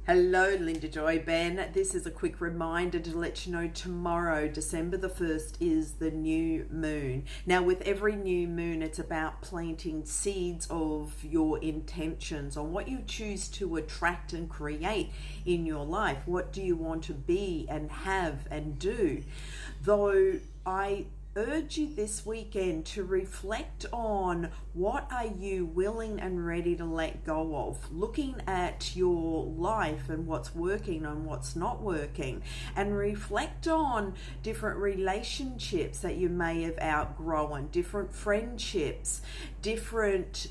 Hello, Linda Joy Benn. This is a quick reminder to let you know tomorrow, December the 1st, is the new moon. Now, with every new moon, it's about planting seeds of your intentions on what you choose to attract and create in your life. What do you want to be and have and do? Though I urge you this weekend to reflect on what are you willing and ready to let go of, looking at your life and what's working and what's not working, and reflect on different relationships that you may have outgrown, different friendships, different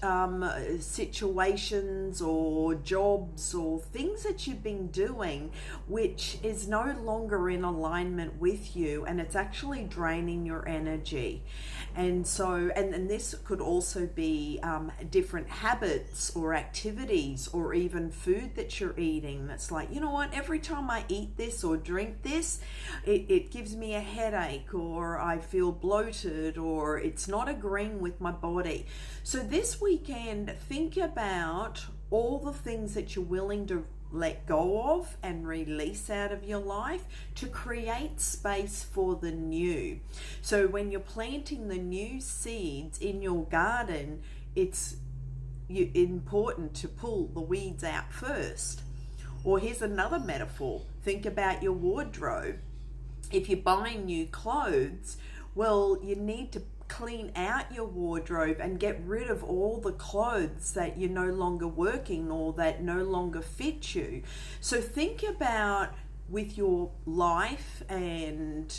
situations or jobs or things that you've been doing which is no longer in alignment with you, and it's actually draining your energy. And so and this could also be different habits or activities or even food that you're eating that's like, you know what, every time I eat this or drink this, it gives me a headache, or I feel bloated, or it's not agreeing with my body. So this weekend, think about all the things that you're willing to let go of and release out of your life to create space for the new. So when you're planting the new seeds in your garden, it's important to pull the weeds out first. Or here's another metaphor. Think about your wardrobe. If you're buying new clothes, well, you need to clean out your wardrobe and get rid of all the clothes that you're no longer working or that no longer fit you. So think about with your life and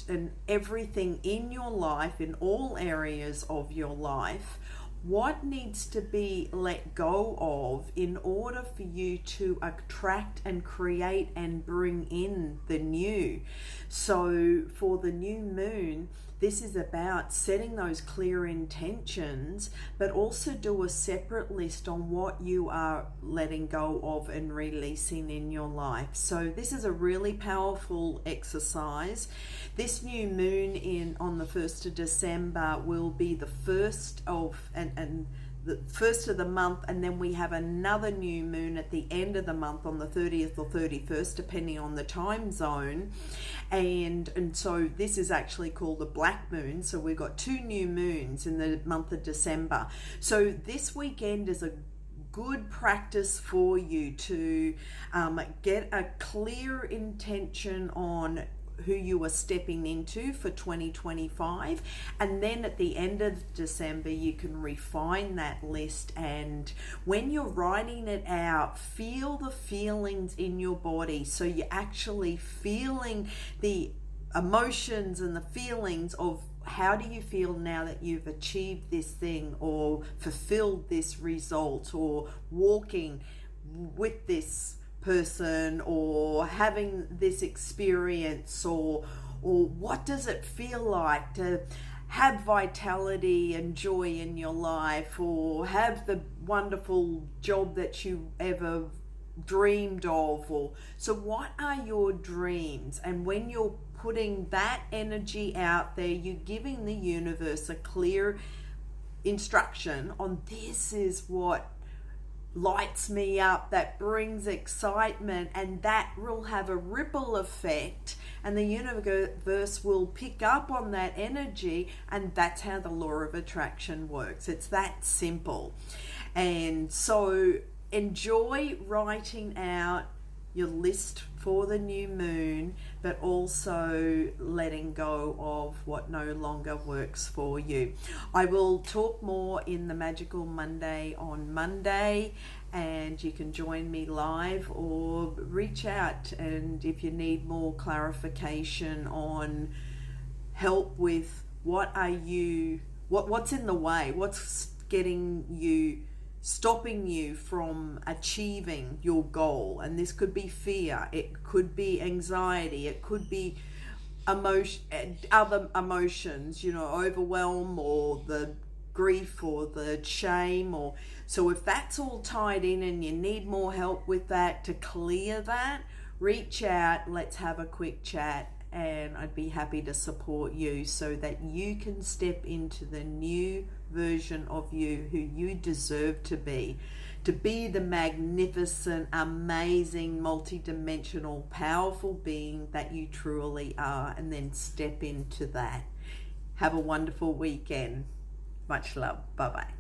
everything in your life, in all areas of your life, what needs to be let go of in order for you to attract and create and bring in the new. So for the new moon, this is about setting those clear intentions, but also do a separate list on what you are letting go of and releasing in your life. So this is a really powerful exercise. This new moon on the 1st of December will be the first of the first of the month, and then we have another new moon at the end of the month on the 30th or 31st, depending on the time zone. And so this is actually called the black moon. So we've got two new moons in the month of December. So this weekend is a good practice for you to get a clear intention on who you are stepping into for 2025, and then at the end of December you can refine that list. And when you're writing it out, feel the feelings in your body, so you're actually feeling the emotions and the feelings of how do you feel now that you've achieved this thing or fulfilled this result or walking with this person or having this experience, or what does it feel like to have vitality and joy in your life, or have the wonderful job that you ever dreamed of. Or so what are your dreams? And when you're putting that energy out there, you're giving the universe a clear instruction on this is what lights me up, that brings excitement, and that will have a ripple effect, and the universe will pick up on that energy. And that's how the law of attraction works. It's that simple. And so enjoy writing out your list for the new moon, but also letting go of what no longer works for you. I will talk more in the Magical Monday on Monday, and you can join me live or reach out. And if you need more clarification on help with what's in the way, what's stopping you from achieving your goal. And this could be fear, it could be anxiety, it could be other emotions, overwhelm or the grief or the shame. Or so if that's all tied in and you need more help with that to clear that, reach out, let's have a quick chat, and I'd be happy to support you so that you can step into the new version of you who you deserve to be. to be the magnificent, amazing, multidimensional, powerful being that you truly are, and then step into that. Have a wonderful weekend. Much love. Bye-bye.